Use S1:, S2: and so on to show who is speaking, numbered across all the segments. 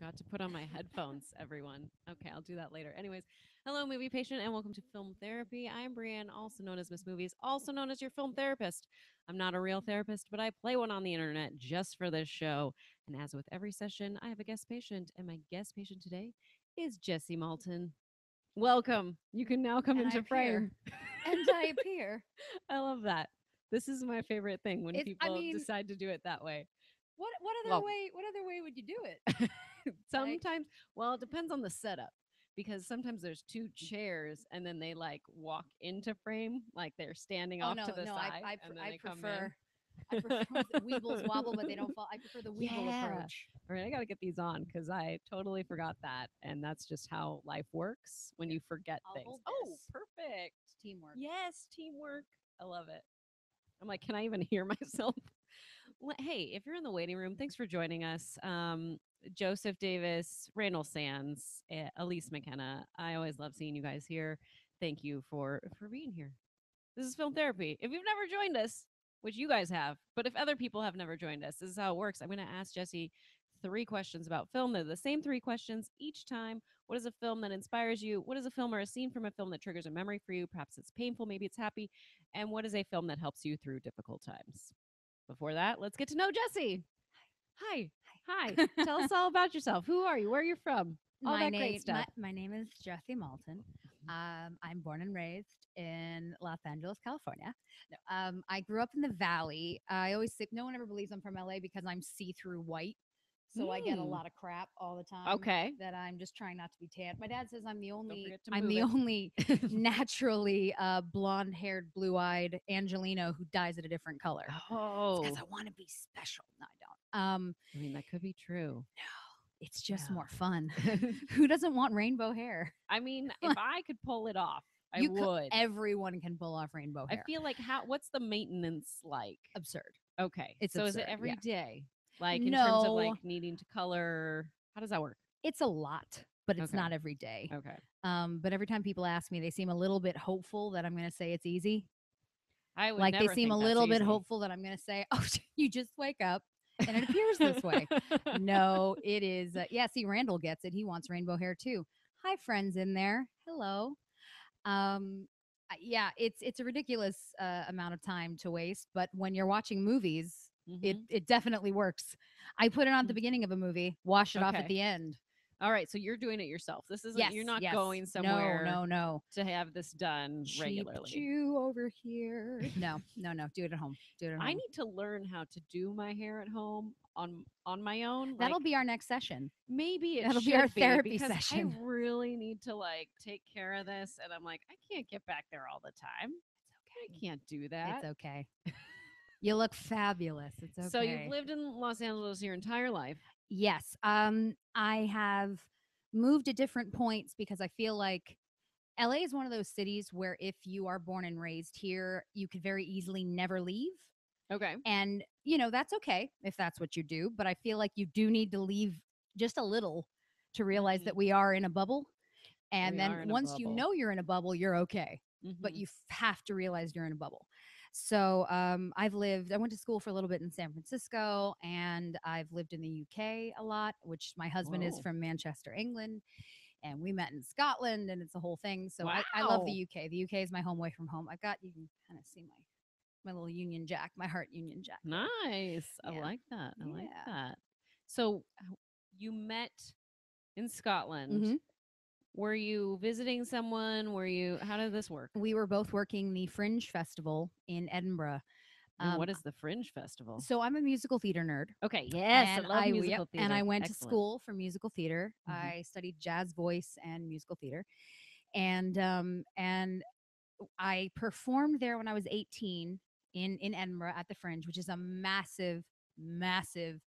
S1: forgot to put on my headphones, everyone. Okay, I'll do that later. Anyways, hello, movie patient, and welcome to Film Therapy. I'm Brienne, also known as Miss Movies, also known as your film therapist. I'm not a real therapist, but I play one on the internet just for this show. And as with every session, I have a guest patient, and my guest patient today is Jessie Maltin. Welcome. You can now come
S2: And I
S1: into
S2: appear.
S1: frame.
S2: And I appear.
S1: I love that. This is my favorite thing when
S2: It's. I
S1: people
S2: mean,
S1: decide to do it that way.
S2: what other
S1: Well,
S2: way? What other way would you do it? Like,
S1: sometimes, well, it depends on the setup because sometimes there's two chairs and then they like walk into frame, like they're standing
S2: oh
S1: off to
S2: no,
S1: the
S2: no.
S1: side and then
S2: I
S1: they come
S2: prefer. I
S1: in.
S2: prefer the weebles wobble, but they don't fall. I prefer the weeble
S1: Yeah.
S2: approach.
S1: All right, I got to get these on because I totally forgot that. And that's just how life works when
S2: Here,
S1: you forget
S2: I'll
S1: things.
S2: hold
S1: Oh,
S2: this.
S1: perfect.
S2: It's teamwork.
S1: Yes, teamwork. I love it. I'm like, can I even hear myself? Hey, if you're in the waiting room, thanks for joining us. Joseph Davis, Randall Sands, Elise McKenna. I always love seeing you guys here. Thank you for being here. This is film therapy. If you've never joined us, which you guys have, but if other people have never joined us, this is how it works. I'm going to ask Jesse three questions about film. They're the same three questions each time. What is a film that inspires you? What is a film or a scene from a film that triggers a memory for you? Perhaps it's painful, maybe it's happy. And what is a film that helps you through difficult times? Before that, let's get to know Jesse. Hi. Hi. Tell us all about yourself. Who are you? Where you're from? All
S2: My
S1: that great
S2: name.
S1: stuff.
S2: My name is Jessie Maltin. I'm born and raised in Los Angeles, California. No, I grew up in the Valley. I always say no one ever believes I'm from LA because I'm see-through white. So I get a
S1: Mm,
S2: lot of crap all the time
S1: okay.
S2: that I'm just trying not to be tan. My dad says
S1: Don't forget to
S2: I'm
S1: move
S2: the
S1: it.
S2: only naturally blonde-haired, blue-eyed Angelino who dyes it a different color. It's because
S1: Oh,
S2: I want to be special. No, I don't.
S1: I mean, that could be true.
S2: No, it's just more fun.
S1: Yeah.
S2: Who doesn't want rainbow hair?
S1: I mean, if I could pull it off, I
S2: You could.
S1: would.
S2: Everyone can pull off rainbow
S1: I
S2: hair.
S1: feel like what's the maintenance like?
S2: Absurd.
S1: Okay.
S2: It's
S1: So is it
S2: absurd.
S1: every
S2: Yeah.
S1: day? Like in terms of like
S2: No,
S1: needing to color? How does that work?
S2: it's a lot, but it's
S1: Okay.
S2: not every day.
S1: Okay.
S2: But every time people ask me, they seem a little bit hopeful that I'm going to say it's easy.
S1: I would
S2: Like they
S1: never
S2: seem a
S1: think that's
S2: little bit
S1: easy.
S2: hopeful that I'm going to say, "Oh, you just wake up and it appears this way." No, it is. Yeah, see, Randall gets it. He wants rainbow hair too. Hi, friends in there. Hello. Yeah, it's a ridiculous amount of time to waste, but when you're watching movies,
S1: Hmm.
S2: it definitely works. I put it on at the beginning of a movie, wash it off at
S1: Okay.
S2: the end.
S1: All right. So you're doing it yourself. This isn't,
S2: Yes,
S1: you're not
S2: yes.
S1: going
S2: No,
S1: somewhere
S2: no, no.
S1: to have this done
S2: Cheap
S1: regularly.
S2: Jew over here. No, no, no. Do it at home. Do it at
S1: I
S2: home.
S1: need to learn how to do my hair at home on my own. Like
S2: That'll be our next session.
S1: maybe it
S2: That'll be our
S1: should be
S2: therapy
S1: because I
S2: session.
S1: really need to like take care of this and I'm like I can't get back there all the time. I can't do
S2: It's
S1: that.
S2: okay. You look fabulous. It's
S1: So you've
S2: okay.
S1: lived in Los Angeles your entire life.
S2: Yes. I have moved at different points because I feel like LA is one of those cities where if you are born and raised here, you could very easily never leave.
S1: Okay.
S2: And, that's okay if that's what you do. But I feel like you do need to leave just a little to realize
S1: Hmm.
S2: that we are in a bubble. And
S1: We
S2: then
S1: are in a
S2: once you
S1: bubble.
S2: know you're in a bubble, you're okay. But
S1: Hmm.
S2: you have to realize you're in a bubble. So I went to school for a little bit in San Francisco and I've lived in the UK a lot, which my husband is
S1: Whoa.
S2: from Manchester, England. And we met in Scotland and it's a whole thing. So I love the
S1: Wow.
S2: UK. The UK is my home away from home. You can kind of see my little Union Jack, my heart Union Jack there.
S1: Nice. I
S2: Yeah.
S1: like that. I like
S2: Yeah.
S1: that. So you met in Scotland.
S2: Hmm.
S1: Were you visiting someone? Were you, how did this work?
S2: We were both working the Fringe Festival in Edinburgh.
S1: And what
S2: Um,
S1: is the Fringe Festival?
S2: so I'm a musical theater nerd.
S1: Okay, yes, I love
S2: Yep,
S1: musical
S2: and I
S1: theater.
S2: went to
S1: Excellent.
S2: school for musical theater.
S1: Hmm.
S2: I studied jazz voice and musical theater, and I performed there when I was 18 in Edinburgh at the Fringe, which is a massive, massive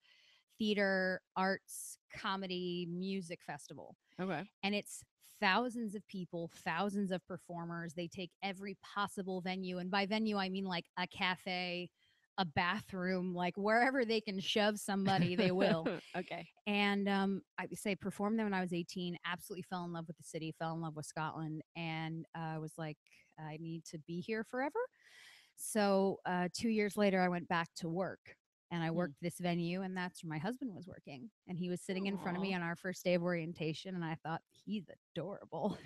S2: theater, arts, comedy, music festival.
S1: Okay.
S2: And it's thousands of people, thousands of performers. They take every possible venue. And by venue, I mean like a cafe, a bathroom, like wherever they can shove somebody, they will.
S1: Okay.
S2: And I would say performed there when I was 18, absolutely fell in love with the city, fell in love with Scotland, and was like, I need to be here forever. So 2 years later, I went back to work. and I worked this venue, and that's where my husband was working. And he was sitting in front of me
S1: Aw.
S2: on our first day of orientation, and I thought, he's adorable,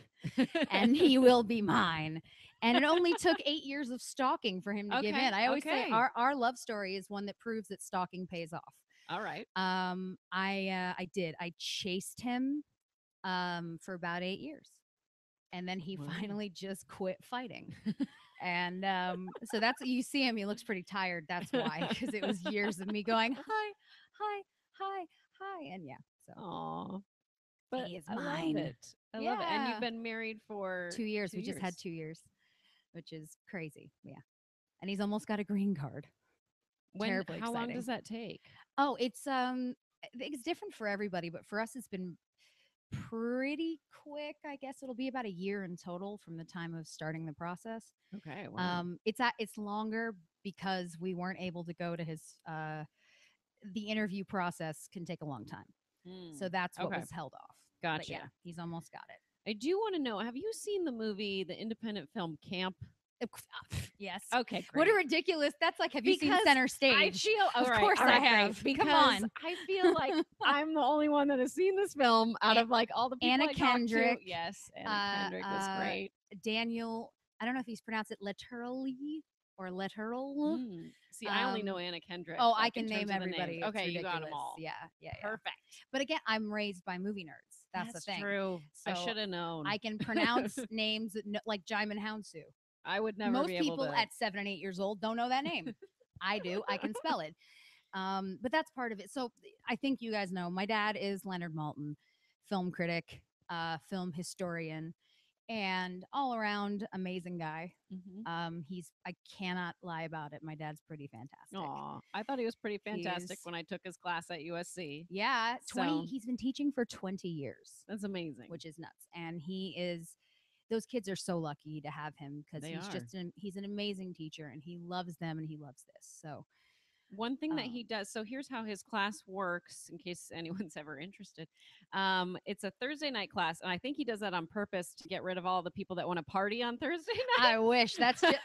S2: and he will be mine. And it only took 8 years of stalking for him to give
S1: Okay,
S2: in. I always say
S1: okay.
S2: our love story is one that proves that stalking pays off.
S1: All right.
S2: I did. I chased him for about 8 years, and then he
S1: Wow.
S2: finally just quit fighting. And so that's, you see him, he looks pretty tired. That's why, because it was years of me going, hi, hi, hi, hi. And yeah, so
S1: Aw. But
S2: he is
S1: I love
S2: mine.
S1: it. I love it. And you've
S2: Yeah.
S1: been married for
S2: 2 years.
S1: 2
S2: We just had
S1: years.
S2: 2 years, which is crazy. Yeah. And he's almost got a green card. Terribly
S1: How long
S2: exciting.
S1: does that take?
S2: Oh, it's I think it's different for everybody, but for us it's been pretty quick. I guess it'll be about a year in total from the time of starting the process.
S1: Okay. Wow.
S2: It's longer because we weren't able to go to his the interview process can take a long time. So that's what
S1: Okay.
S2: was held off.
S1: Gotcha.
S2: But yeah, he's almost got it.
S1: I do want to know, have you seen the movie, the independent film Camp?
S2: Yes.
S1: Okay, great.
S2: What a ridiculous. That's like, have you seen
S1: Because
S2: Center
S1: I
S2: Stage?
S1: feel
S2: Of course I have.
S1: great,
S2: Come
S1: because
S2: on.
S1: I feel like I'm the only one that has seen this film out of like all the people
S2: Anna
S1: I talked to.
S2: Kendrick.
S1: Yes, Anna Kendrick was great.
S2: Daniel, I don't know if he's pronounced it literally or literal.
S1: See, I only know Anna Kendrick.
S2: Oh,
S1: like,
S2: I can
S1: in
S2: name
S1: terms of the
S2: everybody.
S1: names.
S2: It's
S1: Okay,
S2: ridiculous.
S1: you got them all.
S2: Yeah, yeah, yeah.
S1: Perfect.
S2: But again, I'm raised by movie nerds. That's the thing.
S1: True. I
S2: So
S1: should have known.
S2: I can pronounce names that like Jaimin Hounsu.
S1: I would never
S2: Most
S1: be able
S2: people
S1: to.
S2: at 7 and 8 years old don't know that name. I do. I can spell it. But that's part of it. So I think you guys know my dad is Leonard Maltin, film critic, film historian, and all around amazing guy. I cannot lie about it. My dad's pretty fantastic.
S1: Aw, I thought he was pretty fantastic when I took his class at USC.
S2: Yeah, 20.
S1: So-
S2: He's been teaching for 20 years,
S1: That's amazing.
S2: which is nuts. And he is. Those kids are so lucky to have him because
S1: They
S2: he's
S1: are.
S2: just he's an amazing teacher, and he loves them and he loves this. So
S1: One thing that he does, so here's how his class works in case anyone's ever interested. It's a Thursday night class, and I think he does that on purpose to get rid of all the people that want to party on Thursday night.
S2: I wish that's just,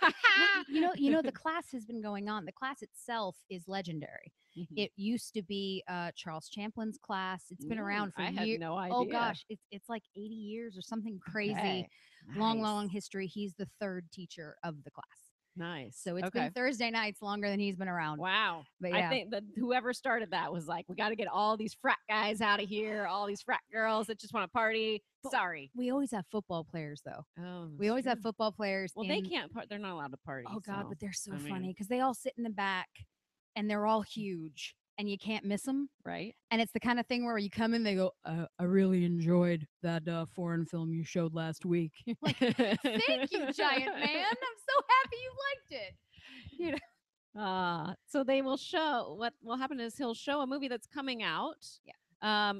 S2: you know the class has been going on. The class itself is legendary. It used to be Charles Chaplin's class. It's been around for
S1: I
S2: years.
S1: had no idea.
S2: Oh gosh, it's like 80 years or something crazy.
S1: Okay.
S2: Long,
S1: Nice.
S2: long history. He's the third teacher of the class.
S1: Nice.
S2: So it's been Thursday nights longer than he's been around.
S1: Wow.
S2: But yeah.
S1: I think that whoever started that was like, we got to get all these frat guys out of here, all these frat girls that just want to party.
S2: But
S1: Sorry.
S2: We always have football players, though.
S1: Oh,
S2: We always have football players.
S1: Well, they can't. They're not allowed to party.
S2: Oh God,
S1: so,
S2: but they're so
S1: I mean,
S2: funny because they all sit in the back, and they're all huge, and you can't miss them.
S1: right?
S2: And it's the kind of thing where you come in, they go, I really enjoyed that foreign film you showed last week. You're like, thank you, giant man. I'm so happy you liked it. You know.
S1: So they will show, what will happen is he'll show a movie that's coming out.
S2: Yeah.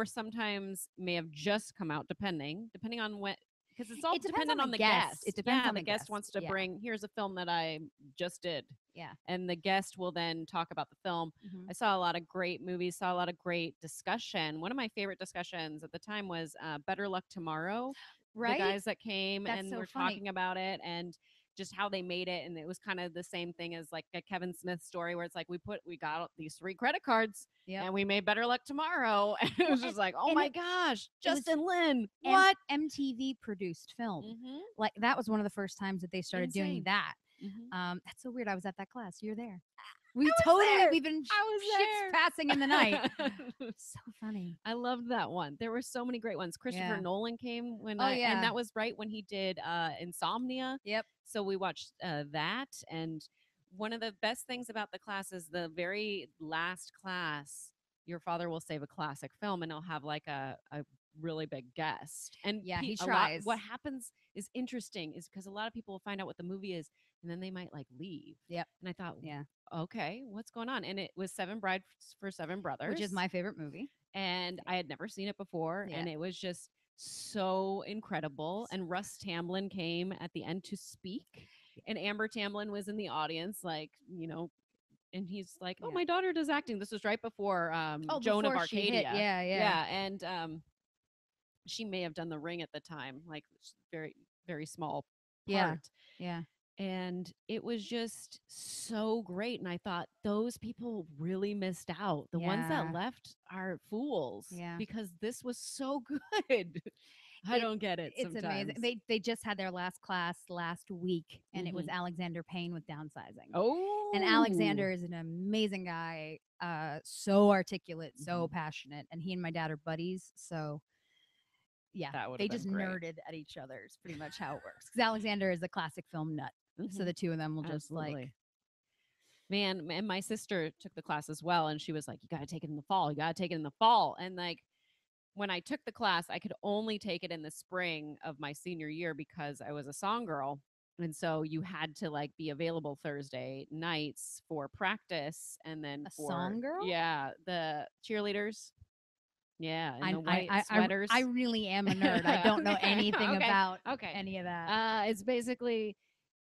S1: Sometimes may have just come out, depending on when, because it's all
S2: It depends
S1: dependent
S2: on
S1: on
S2: the
S1: the
S2: guest.
S1: guest.
S2: It depends on
S1: the
S2: the
S1: guest
S2: guest.
S1: wants to
S2: Yeah.
S1: bring, here's a film that I just did.
S2: Yeah.
S1: And the guest will then talk about the film.
S2: Mhm.
S1: I saw a lot of great movies, saw a lot of great discussion. One of my favorite discussions at the time was Better Luck Tomorrow.
S2: Right.
S1: The guys that came
S2: That's
S1: and
S2: so
S1: were
S2: funny.
S1: talking about it and just how they made it. And it was kind of the same thing as like a Kevin Smith story where it's like, we got these 3 credit cards and we made Better Luck Tomorrow. And it was just like, oh my gosh, Justin Lin, what?
S2: MTV produced film. Like that was one of the first times that they started doing
S1: Insane.
S2: that.
S1: Mhm.
S2: That's so weird. I was at that class. You're there.
S1: was there.
S2: We've been
S1: I was
S2: ships
S1: there.
S2: passing in the night. So funny.
S1: I loved that one. There were so many great ones. Christopher
S2: Yeah.
S1: Nolan came when
S2: yeah.
S1: and that was right when he did Insomnia.
S2: Yep.
S1: So we watched that, and one of the best things about the class is the very last class, your father will save a classic film and he'll have like a really big guest. And
S2: Yeah, he
S1: a lot-
S2: tries.
S1: what happens is interesting is because a lot of people will find out what the movie is and then they might like leave.
S2: Yep.
S1: And I thought,
S2: Yeah.
S1: okay, what's going on? And it was Seven Brides for Seven Brothers,
S2: Which is my favorite movie.
S1: and I had never seen it before,
S2: Yeah.
S1: and it was just so incredible. And Russ Tamblyn came at the end to speak, and Amber Tamblyn was in the audience, like, and he's like, "Oh,
S2: Yeah.
S1: my daughter does acting." This was right before Joan of
S2: before she
S1: Arcadia.
S2: hit. Yeah.
S1: And she may have done The Ring at the time, like very very small part.
S2: Yeah. Yeah.
S1: and it was just so great. And I thought those people really missed out. The ones that
S2: Yeah.
S1: left are fools
S2: Yeah.
S1: because this was so good. I
S2: It
S1: don't get it
S2: it's amazing.
S1: sometimes.
S2: They just had their last class last week, and it was
S1: Hmm.
S2: Alexander Payne with downsizing. And
S1: Oh,
S2: Alexander is an amazing guy, so articulate, so
S1: hmm,
S2: passionate, and he and my dad are buddies. So yeah,
S1: that would
S2: they
S1: have been
S2: just
S1: great.
S2: nerded at each other. Is pretty much how it works. Because Alexander is a classic film nut, so
S1: Hmm.
S2: the two of them will just like,
S1: Absolutely. Man, and my sister took the class as well, and she was like, "You got to take it in the fall. You got to take it in the fall." And like when I took the class, I could only take it in the spring of my senior year because I was a song girl. And so you had to like be available Thursday nights for practice and then
S2: a
S1: for
S2: song girl.
S1: yeah, the cheerleaders. Yeah, and
S2: I
S1: the
S2: I
S1: white
S2: I I, I
S1: sweaters.
S2: really am a nerd. I don't know
S1: Okay,
S2: anything
S1: okay,
S2: about
S1: okay.
S2: any of that.
S1: It's basically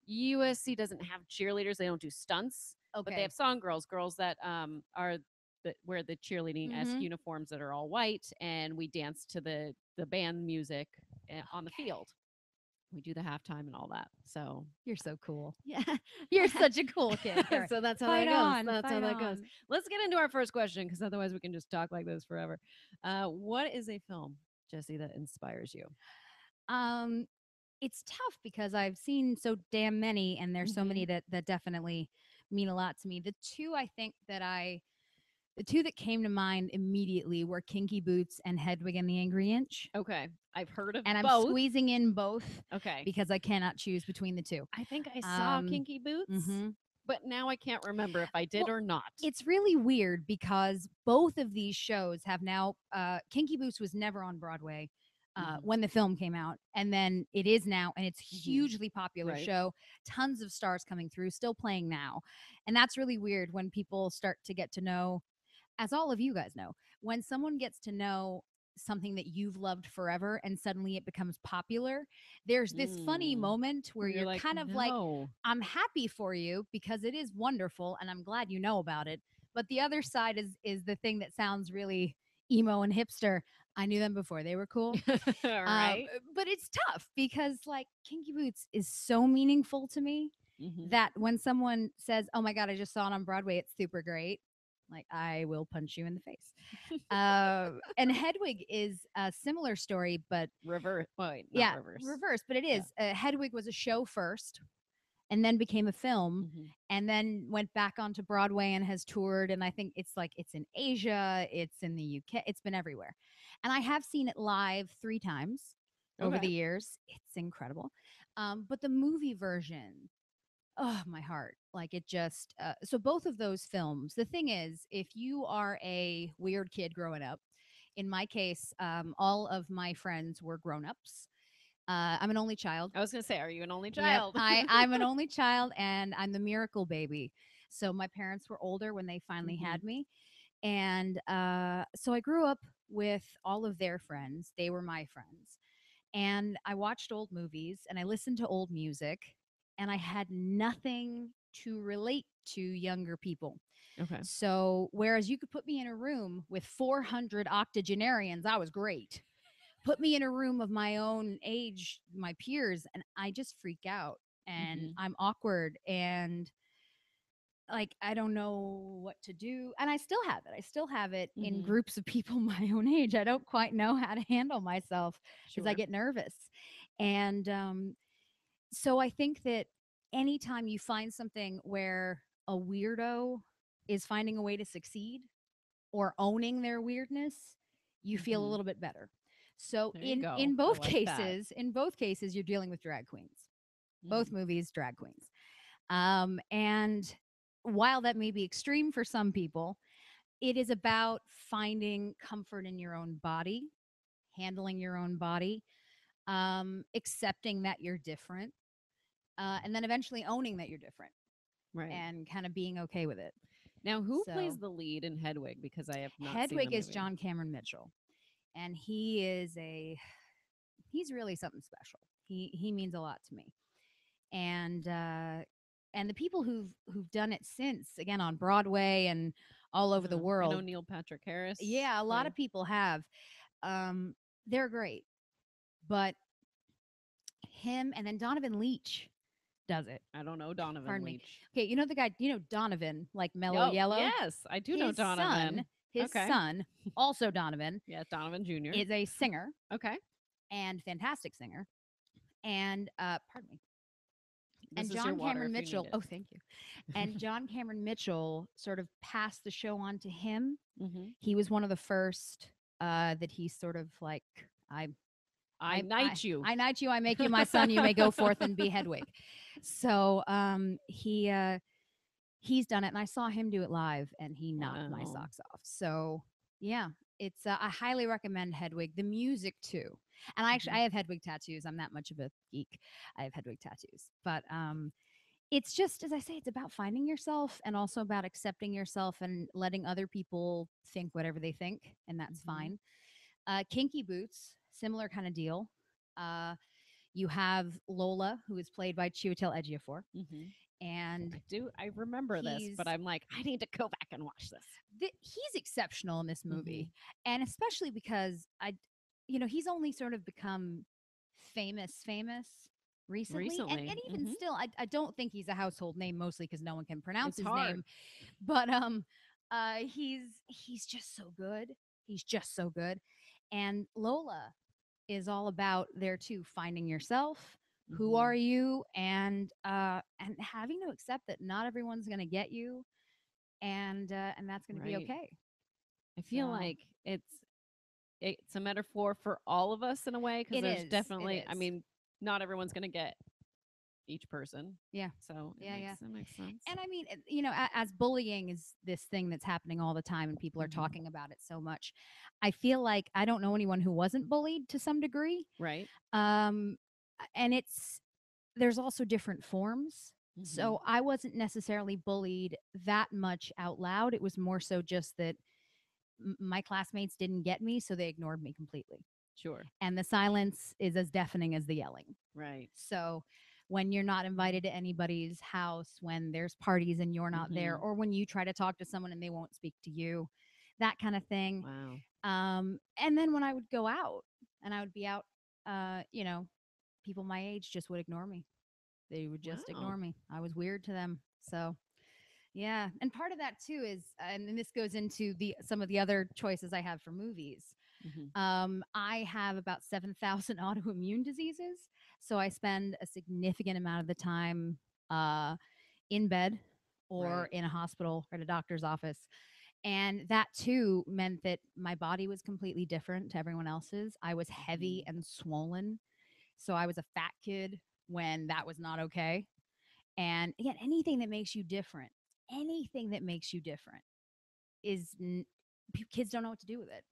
S1: USC doesn't have cheerleaders. They don't do stunts, but they
S2: Okay.
S1: have song girls, girls that are that wear the cheerleading esque
S2: Mm-hmm.
S1: uniforms that are all white, and we dance to the band music on the
S2: Okay.
S1: field. We do the halftime and all that. So
S2: You're so cool.
S1: yeah.
S2: You're such a cool kid. All right.
S1: So that's how
S2: Fight
S1: that goes.
S2: on.
S1: That's how
S2: Fight
S1: that goes.
S2: on.
S1: Let's get into our first question because otherwise we can just talk like this forever. What is a film, Jesse, that inspires you?
S2: Um, it's tough because I've seen so damn many, and there's so
S1: Hmm.
S2: many that definitely mean a lot to me. The two that came to mind immediately were Kinky Boots and Hedwig and the Angry Inch.
S1: Okay, I've heard of
S2: And I'm
S1: both.
S2: squeezing in both
S1: Okay,
S2: because I cannot choose between the two.
S1: I think I saw
S2: Um,
S1: Kinky Boots,
S2: hmm
S1: but now I can't remember if I did
S2: Well,
S1: or not.
S2: it's really weird because both of these shows have now. Kinky Boots was never on Broadway
S1: Hmm.
S2: when the film came out, and then it is now, and it's
S1: Hmm.
S2: hugely popular
S1: Right.
S2: show. Tons of stars coming through, still playing now, and that's really weird when people start to get to know, as all of you guys know, when someone gets to know something that you've loved forever and suddenly it becomes popular, there's this funny
S1: Mm.
S2: moment where
S1: Where you're
S2: you're
S1: like,
S2: kind of like,
S1: no.
S2: I'm happy for you because it is wonderful and I'm glad you know about it. But the other side is the thing that sounds really emo and hipster. I knew them before they were cool.
S1: Right.
S2: But it's tough because like Kinky Boots is so meaningful to me
S1: Hmm.
S2: that when someone says, "Oh my god, I just saw it on Broadway, it's super great," like I will punch you in the face. And Hedwig is a similar story, but
S1: Reverse. Wait, not
S2: yeah,
S1: reverse.
S2: reverse. But it
S1: Yeah.
S2: is. Hedwig was a show first, and then became a film,
S1: Hmm.
S2: and then went back onto Broadway and has toured. And I think it's in Asia, it's in the UK, it's been everywhere. And I have seen it live 3 times over
S1: Okay.
S2: the years. It's incredible. But the movie version, oh my heart, like it just so both of those films, the thing is, if you are a weird kid growing up, in my case, all of my friends were grown-ups. I'm an only child.
S1: I was gonna say, are you an only
S2: Yep,
S1: child?
S2: I'm an only child, and I'm the miracle baby. So my parents were older when they finally
S1: Hmm.
S2: had me, and so I grew up with all of their friends. They were my friends, and I watched old movies and I listened to old music, and I had nothing to relate to younger people.
S1: Okay.
S2: So whereas you could put me in a room with 400 octogenarians, I was great. Put me in a room of my own age, my peers, and I just freak out and
S1: Hmm.
S2: I'm awkward and like I don't know what to do. And I still have it. I still have it in
S1: Hmm.
S2: groups of people my own age. I don't quite know how to handle myself because I
S1: Sure.
S2: get nervous. And so I think that anytime you find something where a weirdo is finding a way to succeed or owning their weirdness, you feel a
S1: Hmm.
S2: little bit better. So
S1: There you
S2: in
S1: go. I
S2: both
S1: like that.
S2: cases, you're dealing with drag queens. Both
S1: Hmm.
S2: movies, drag queens. And while that may be extreme for some people, it is about finding comfort in your own body, handling your own body, accepting that you're different, and then eventually owning that you're different
S1: Right.
S2: and kind of being okay with it.
S1: Now, who plays
S2: So
S1: the lead in Hedwig? Because I have not seen the
S2: Hedwig is
S1: movie.
S2: John Cameron Mitchell, and he's really something special. He means a lot to me, and and the people who've done it since, again on Broadway and all over the
S1: I know
S2: world,
S1: Neil Patrick Harris
S2: yeah, a lot
S1: played.
S2: of people have. They're great, but him and then Donovan Leitch. does it.
S1: I don't know Donovan
S2: Pardon me.
S1: Leach.
S2: Okay, you know the guy, Donovan, like Mellow
S1: Oh,
S2: Yellow?
S1: yes, I do know
S2: His son,
S1: Donovan.
S2: his
S1: Okay.
S2: son, also Donovan,
S1: Yeah, Donovan Jr.
S2: is a singer
S1: Okay.
S2: and fantastic singer. And pardon me.
S1: This
S2: And
S1: is your
S2: John
S1: water
S2: Cameron
S1: if you need
S2: Mitchell,
S1: it.
S2: oh, thank you. And John Cameron Mitchell sort of passed the show on to him.
S1: Mm-hmm.
S2: He was one of the first that he sort of like, I
S1: I knight you.
S2: I knight you, I make you my son, you may go forth and be Hedwig. So he's done it, and I saw him do it live, and he knocked my
S1: Wow.
S2: socks off. So yeah, it's I highly recommend Hedwig. The music too, and I have Hedwig tattoos. I'm that much of a geek. I have Hedwig tattoos, but it's just as I say, it's about finding yourself, and also about accepting yourself and letting other people think whatever they think, and that's fine. Kinky Boots, similar kind of deal. Uh, you have Lola, who is played by Chiwetel Ejiofor,
S1: Mm-hmm.
S2: and
S1: I remember this, but
S2: he's
S1: I'm like, I need to go back and watch this.
S2: he's exceptional in this movie, and especially because he's only sort of become famous recently,
S1: Recently.
S2: and even
S1: Mhm.
S2: still, I don't think he's a household name, mostly because no one can pronounce
S1: It's
S2: his
S1: hard.
S2: name. But he's just so good. He's just so good, and Lola is all about there too, finding yourself. Who
S1: Mhm.
S2: are you? And having to accept that not everyone's going to get you, and that's going to be
S1: Right.
S2: okay.
S1: I feel
S2: So
S1: like it's a metaphor for all of us in a way because
S2: it
S1: there's
S2: is. It
S1: definitely, I
S2: is.
S1: mean, not everyone's going to get each person.
S2: Yeah.
S1: So
S2: Yeah. Yeah.
S1: it makes sense.
S2: And I mean, as bullying is this thing that's happening all the time and people are
S1: Mhm.
S2: talking about it so much, I feel like I don't know anyone who wasn't bullied to some degree.
S1: Right.
S2: Um, and there's also different forms.
S1: Mhm.
S2: So I wasn't necessarily bullied that much out loud. It was more so just that my classmates didn't get me, so they ignored me completely.
S1: Sure.
S2: And the silence is as deafening as the yelling.
S1: Right.
S2: So when you're not invited to anybody's house, when there's parties and you're not there,
S1: Mhm.
S2: or when you try to talk to someone and they won't speak to you, that kind of thing.
S1: Wow.
S2: And then when I would go out and I would be out, people my age just would ignore me. They would just
S1: Wow.
S2: ignore me. I was weird to them. So yeah, and part of that too is, and this goes into the some of the other choices I have for movies.
S1: Mhm.
S2: I have about 7,000 autoimmune diseases, so I spend a significant amount of the time in bed or
S1: Right.
S2: in a hospital or at a doctor's office. And that too meant that my body was completely different to everyone else's. I was heavy
S1: Mhm.
S2: and swollen. So I was a fat kid when that was not okay. And again, anything that makes you different is kids don't know what to do with it.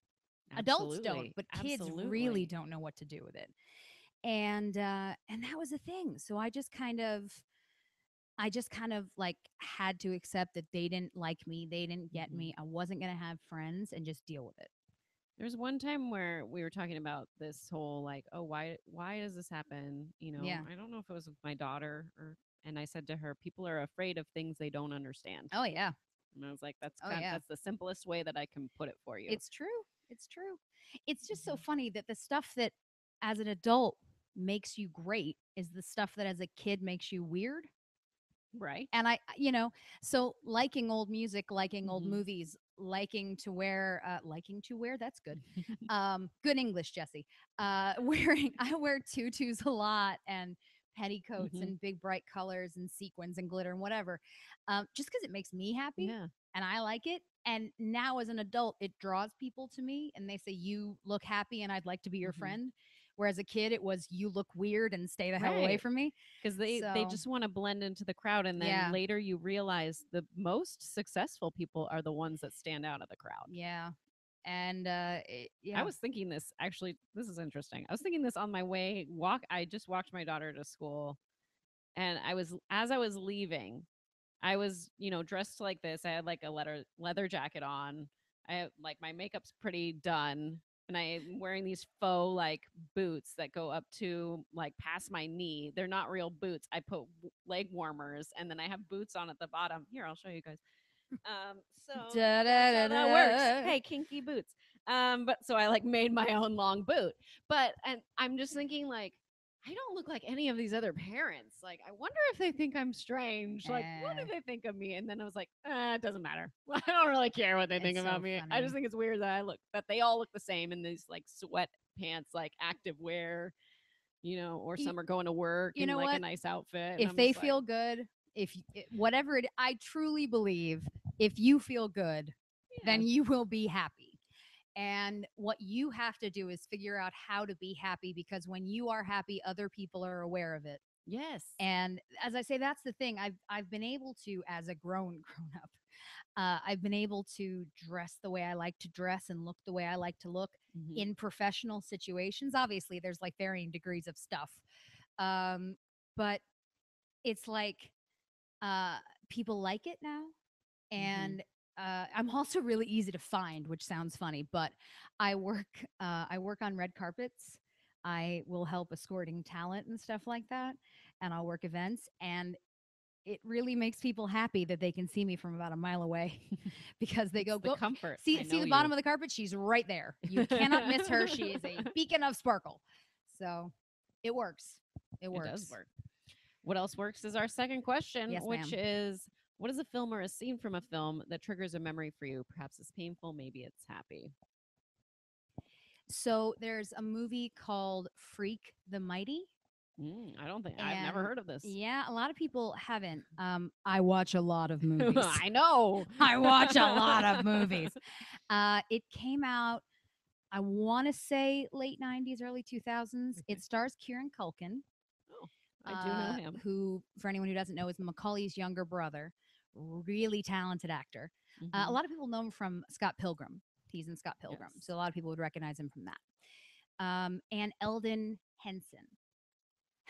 S2: Adults don't,
S1: Absolutely.
S2: but kids really
S1: Absolutely.
S2: don't know what to do with it. And that was the thing. So I just kind of like had to accept that they didn't like me, they didn't get
S1: Mhm.
S2: me. I wasn't going to have friends and just deal with it.
S1: There's one time where we were talking about this whole like, oh, why does this happen?
S2: Yeah.
S1: I don't know if it was with my daughter or and I said to her, people are afraid of things they don't understand.
S2: Oh yeah.
S1: And I was like,
S2: Oh yeah.
S1: that's the simplest way that I can put it for you.
S2: It's true. It's true. It's just so
S1: Mhm.
S2: funny that the stuff that as an adult makes you great is the stuff that as a kid makes you weird.
S1: Right.
S2: And so liking old music, liking old
S1: Mhm.
S2: movies, liking to wear, that's good. Good English, Jesse. I wear tutus a lot and petticoats
S1: Mhm.
S2: and big bright colors and sequins and glitter and whatever, just because it makes me happy
S1: Yeah.
S2: and I like it. And now as an adult, it draws people to me and they say, you look happy and I'd like to be your
S1: Mhm.
S2: friend. Whereas a kid, it was, you look weird and stay the hell away
S1: Right.
S2: from me.
S1: Because they
S2: So
S1: just want to blend into the crowd, and then
S2: yeah.
S1: later you realize the most successful people are the ones that stand out of the crowd.
S2: Yeah. And
S1: I
S2: yeah.
S1: was thinking this actually. This is interesting. I was thinking this on my way walk. I just walked my daughter to school, and as I was leaving, I was dressed like this. I had like a leather jacket on. I have like my makeup's pretty done, and I'm wearing these faux like boots that go up to like past my knee. They're not real boots. I put leg warmers, and then I have boots on at the bottom. Here, I'll show you guys. So
S2: Da,
S1: that's
S2: da, da,
S1: how that works.
S2: da.
S1: Hey, kinky boots. But so I like made my own long boot. But and I'm just thinking like, I don't look like any of these other parents. Like, I wonder if they think I'm strange. Like, what
S2: Eh,
S1: do they think of me? And then I was like, it doesn't matter. I don't really care what they think
S2: it's
S1: about
S2: so
S1: me. I
S2: funny.
S1: just think it's weird that they all look the same in these like sweatpants, like active wear, or
S2: You,
S1: some are going to work
S2: you
S1: in
S2: know
S1: like a
S2: what?
S1: nice outfit. And
S2: If
S1: I'm
S2: they
S1: just like,
S2: feel good, whatever it, I truly believe if you feel good,
S1: yeah,
S2: then you will be happy. And what you have to do is figure out how to be happy because when you are happy, other people are aware of it.
S1: yes.
S2: And as I say, that's the thing. I've been able to, as a grown up, I've been able to dress the way I like to dress and look the way I like to look
S1: Mhm.
S2: in professional situations. Obviously, there's like varying degrees of stuff, but it's like uh, people like it now,
S1: Mhm.
S2: and I'm also really easy to find, which sounds funny, but I work on red carpets. I will help escorting talent and stuff like that, and I'll work events, and it really makes people happy that they can see me from about a mile away because they
S1: It's
S2: go
S1: the
S2: go
S1: comfort. I
S2: see
S1: know
S2: the
S1: you.
S2: bottom of the carpet. She's right there. You cannot miss her. She is a beacon of sparkle. So it works. It
S1: It does
S2: works.
S1: work. What else works is our second question,
S2: Yes,
S1: which
S2: ma'am.
S1: is what is a film or a scene from a film that triggers a memory for you? Perhaps it's painful, maybe it's happy.
S2: So there's a movie called Freak the Mighty.
S1: I don't think I've never
S2: And
S1: heard of this.
S2: yeah, a lot of people haven't. I watch a lot of movies.
S1: I know.
S2: I watch a lot of movies. It came out, I want to say late 90s, early 2000s.
S1: Okay.
S2: It stars Kieran Culkin,
S1: Oh, I do know him.
S2: who, for anyone who doesn't know, is Macaulay's younger brother. Really talented actor. A
S1: Hmm.
S2: lot of people know him from Scott Pilgrim. He's in Scott Pilgrim.
S1: Yes.
S2: So a lot of people would recognize him from that. And Eldon Henson.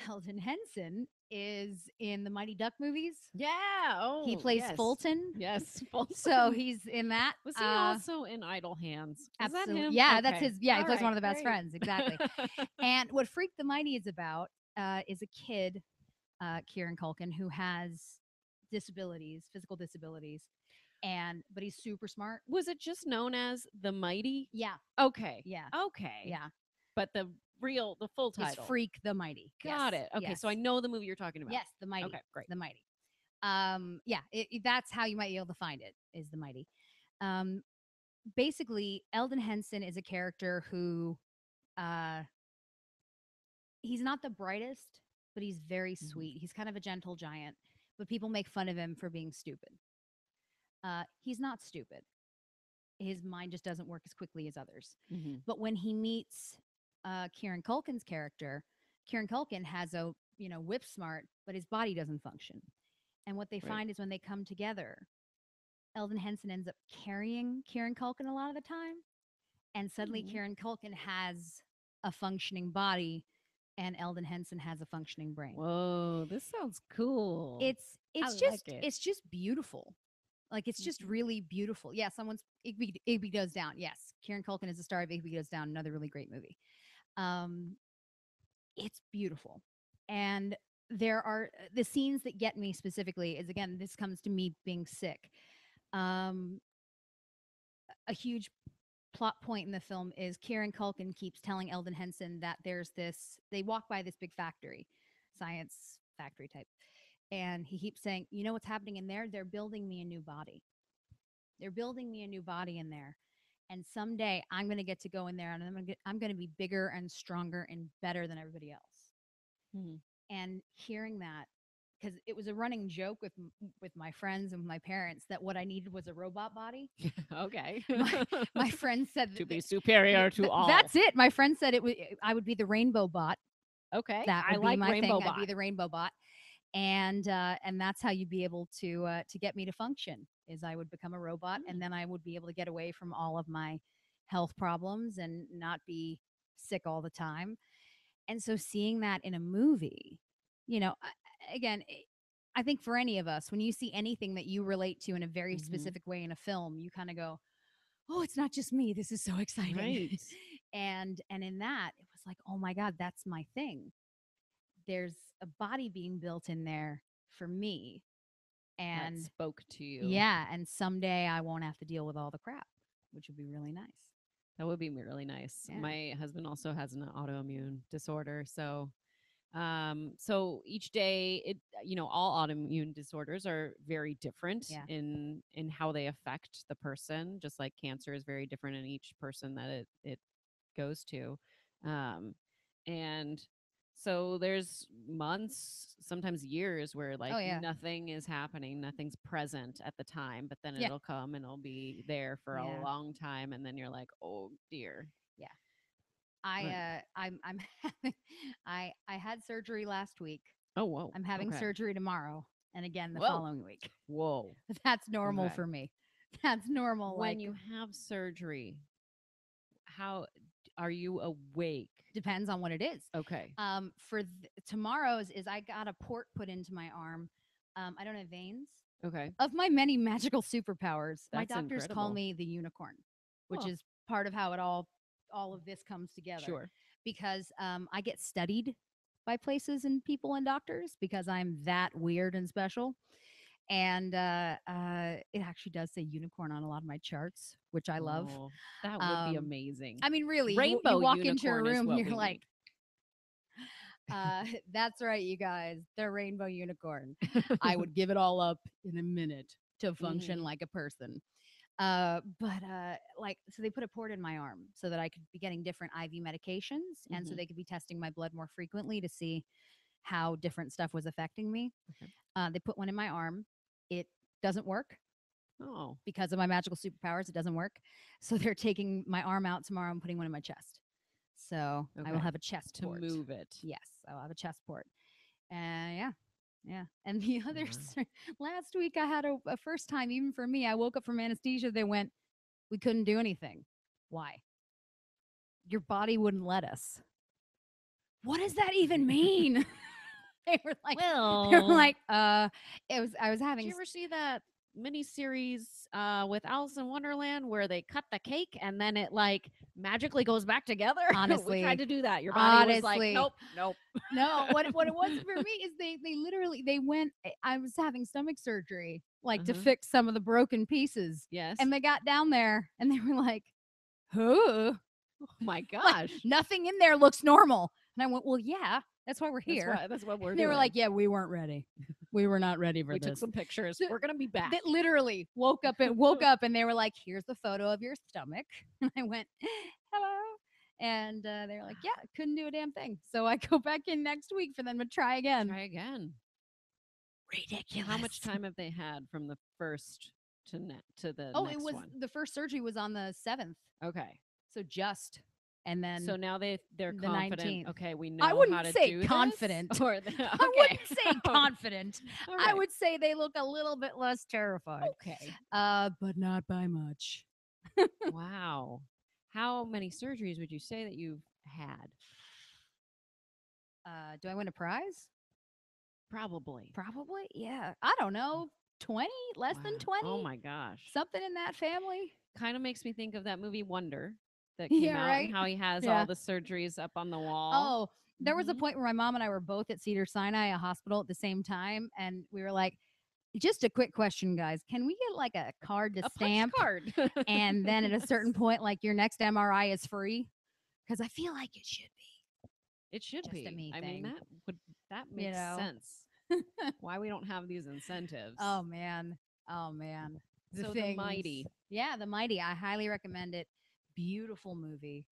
S2: Eldon Henson is in the Mighty Duck movies.
S1: Yeah.
S2: He
S1: Oh,
S2: plays
S1: yes.
S2: Fulton.
S1: Yes.
S2: So
S1: Fulton.
S2: he's in that.
S1: Was he also in Idle Hands? Was that
S2: Absolutely.
S1: him?
S2: Yeah, that's
S1: Okay.
S2: his. Yeah, he
S1: All
S2: plays one
S1: right.
S2: of the best
S1: Great.
S2: friends. Exactly. And what Freak the Mighty is about is a kid, Kieran Culkin, who has disabilities, physical disabilities, but he's super smart.
S1: Was it just known as The Mighty?
S2: Yeah,
S1: Okay.
S2: yeah,
S1: Okay.
S2: yeah.
S1: But the full
S2: It's
S1: title.
S2: Freak the Mighty.
S1: Got
S2: Yes,
S1: it. Okay.
S2: yes,
S1: So I know the movie you're talking about.
S2: yes. The Mighty.
S1: Okay. Great.
S2: The Mighty. Yeah. That's how you might be able to find it. Is the Mighty. Um, Basically, Eldon Henson is a character who uh, he's not the brightest, but he's very
S1: Mhm.
S2: sweet. He's kind of a gentle giant, but people make fun of him for being stupid. He's not stupid. His mind just doesn't work as quickly as others.
S1: Mhm.
S2: But when he meets Kieran Culkin's character, Kieran Culkin has a whip smart, but his body doesn't function. And what they
S1: Right.
S2: find is when they come together, Eldon Henson ends up carrying Kieran Culkin a lot of the time, and suddenly
S1: Mhm.
S2: Kieran Culkin has a functioning body and Eldon Henson has a functioning brain.
S1: Whoa, this sounds cool.
S2: It's
S1: I
S2: it's
S1: like
S2: just
S1: it.
S2: it's just beautiful. Like it's just
S1: Mhm.
S2: really beautiful. Yeah, someone's Igby Goes Down. Yes, Kieran Culkin is the star of Igby Goes Down, another really great movie. Um, it's beautiful, and there are the scenes that get me specifically is again this comes to me being sick. Um, a huge plot point in the film is Kieran Culkin keeps telling Eldon Henson that there's this, they walk by this big factory, science factory type. And he keeps saying, you know what's happening in there? They're building me a new body. They're building me a new body in there. And someday I'm going to get to go in there and I'm going to be bigger and stronger and better than everybody else.
S1: Mhm.
S2: And hearing that, because it was a running joke with my friends and my parents that what I needed was a robot body.
S1: Okay.
S2: My friend said
S1: To be
S2: that,
S1: superior to all.
S2: that's it. My friend said I would be the rainbow bot.
S1: Okay.
S2: That
S1: I
S2: would be
S1: like
S2: my
S1: Rainbow
S2: thing. I'd
S1: Bot.
S2: be the rainbow bot, and that's how you'd be able to get me to function. Is I would become a robot, and
S1: Mm.
S2: then I would be able to get away from all of my health problems and not be sick all the time. And so seeing that in a movie, again, I think for any of us, when you see anything that you relate to in a very
S1: Mhm.
S2: specific way in a film, you kind of go, "Oh, it's not just me. This is so exciting."
S1: Right.
S2: And in that, it was like, "Oh my god, that's my thing. There's a body being built in there for me."
S1: That
S2: And
S1: spoke to you.
S2: yeah, and someday I won't have to deal with all the crap, which would be really nice.
S1: That would be really nice.
S2: Yeah.
S1: My husband also has an autoimmune disorder, so So each day, all autoimmune disorders are very different
S2: Yeah.
S1: in how they affect the person. Just like cancer is very different in each person that it goes to, and so there's months, sometimes years, where like
S2: Oh yeah.
S1: nothing is happening, nothing's present at the time, but then
S2: Yeah.
S1: it'll come and it'll be there for a
S2: Yeah.
S1: long time, and then you're like, oh dear.
S2: Yeah.
S1: Right.
S2: I'm having I had surgery last week.
S1: Oh, whoa.
S2: I'm having
S1: Okay.
S2: surgery tomorrow and again the
S1: Whoa.
S2: following week.
S1: Whoa.
S2: That's normal
S1: Okay.
S2: for me. That's normal.
S1: When
S2: Like
S1: you have surgery, how are you awake?
S2: depends on what it is.
S1: Okay.
S2: For tomorrow's is I got a port put into my arm. I don't have veins.
S1: Okay.
S2: Of my many magical superpowers, my
S1: That's
S2: doctors call
S1: incredible.
S2: me the unicorn, which
S1: Oh,
S2: is part of how it all of this comes together.
S1: sure.
S2: Because I get studied by places and people and doctors because I'm that weird and special. And it actually does say unicorn on a lot of my charts, which I love.
S1: Oh, that would be
S2: Um,
S1: amazing.
S2: I mean, really,
S1: Rainbow
S2: you walk into a
S1: unicorn is
S2: room,
S1: what
S2: you're
S1: we
S2: like,
S1: need.
S2: that's right, you guys, the rainbow unicorn. I would give it all up in a minute to function
S1: Mhm.
S2: like a person. Like, so they put a port in my arm so that I could be getting different IV medications, and so
S1: Mhm.
S2: they could be testing my blood more frequently to see how different stuff was affecting me.
S1: Okay.
S2: They put one in my arm. It doesn't work
S1: Oh,
S2: because of my magical superpowers. It doesn't work. So they're taking my arm out tomorrow and putting one in my chest. So I will
S1: okay.
S2: have a chest
S1: To
S2: port.
S1: move it.
S2: Yes, I'll have a chest port. Yeah, yeah. And the
S1: Wow.
S2: others, last week I had a first time, even for me, I woke up from anesthesia. They went, we couldn't do anything. Why? Your body wouldn't let us. What does that even mean? they were like, they were
S1: Well,
S2: like, it was, I was
S1: did
S2: having
S1: you ever see that miniseries with Alice in Wonderland where they cut the cake and then it like magically goes back together? We
S2: honestly,
S1: tried to do that. Your body was like,
S2: honestly,
S1: nope, nope.
S2: no, what it was for me is they literally they went. I was having stomach surgery, like to
S1: Uh-huh.
S2: fix some of the broken pieces,
S1: Yes.
S2: and they got down there and they were like, "Huh."
S1: Oh my
S2: Like
S1: gosh.
S2: nothing in there looks normal. And I went, "Well, yeah, that's why we're here."
S1: That's what we're
S2: And they
S1: doing.
S2: were like, "Yeah, we weren't ready. We were not ready for
S1: We
S2: this."
S1: took some pictures.
S2: So
S1: We're gonna be back.
S2: That literally woke up and they were like, "Here's the photo of your stomach." And I went, "Hello." And they were like, "Yeah, couldn't do a damn thing." So I go back in next week for them to try again.
S1: Try again. So
S2: Ridiculous.
S1: how much time have they had from the first to the
S2: Oh,
S1: next
S2: it was
S1: one?
S2: the first surgery was on the 7th.
S1: Okay.
S2: So just and then
S1: So now they're
S2: the
S1: confident.
S2: 19th.
S1: Okay, we know
S2: I
S1: how
S2: wouldn't
S1: to
S2: say
S1: do this?
S2: confident.
S1: Or
S2: I wouldn't say confident.
S1: All
S2: I
S1: right.
S2: would say they look a little bit less terrified.
S1: Okay.
S2: But not by much.
S1: Wow. How many surgeries would you say that you've had?
S2: Do I win a prize?
S1: Probably.
S2: Probably. Yeah. I don't know. 20? Less than
S1: Wow.
S2: 20?
S1: Oh my gosh.
S2: Something in that family?
S1: Kind of makes me think of that movie Wonder that came
S2: Yeah,
S1: out
S2: right?
S1: and how he has
S2: Yeah.
S1: all the surgeries up on the wall.
S2: Oh, there was a
S1: Mhm.
S2: point where my mom and I were both at Cedar Sinai, a hospital at the same time, and we were like, just a quick question, guys. Can we get like a card to
S1: A punch
S2: stamp?
S1: card.
S2: And then at a certain
S1: Yes.
S2: point, like your next MRI is free? Because I feel like it should be.
S1: It should
S2: Just
S1: be.
S2: a me
S1: I mean,
S2: thing.
S1: that
S2: You
S1: makes
S2: know?
S1: sense. Why we don't have these incentives.
S2: Oh man. Oh man.
S1: So The
S2: things-
S1: Mighty.
S2: Yeah, The Mighty. I highly recommend it. Beautiful movie.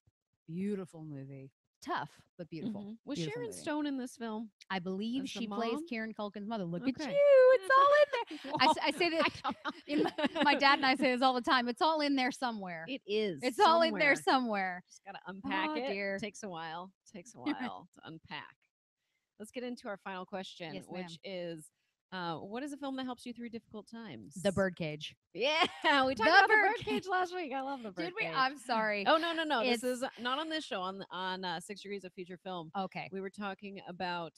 S2: Beautiful movie. Tough, but beautiful.
S1: Mhm. Was
S2: Beautiful
S1: Sharon
S2: movie.
S1: Stone in this film?
S2: I believe
S1: as the
S2: she plays
S1: mom?
S2: Kieran Culkin's mother. Look at
S1: Okay.
S2: you. It's all in there.
S1: Whoa,
S2: I say that
S1: don't know.
S2: in my dad and I say this all the time. It's all in there somewhere.
S1: It is.
S2: It's all in there somewhere.
S1: Just gotta unpack
S2: Oh,
S1: it.
S2: dear.
S1: Takes a while. Takes a while to unpack. Let's get into our final question,
S2: Yes, ma'am.
S1: which is, what is a film that helps you through difficult times?
S2: The Birdcage.
S1: Yeah, we talked
S2: The
S1: about the
S2: Birdcage.
S1: Birdcage last week. I love the Birdcage.
S2: Did we? I'm sorry.
S1: Oh no! This
S2: It's-
S1: is not on this show. On 6 Degrees of Feature Film.
S2: Okay.
S1: We were talking about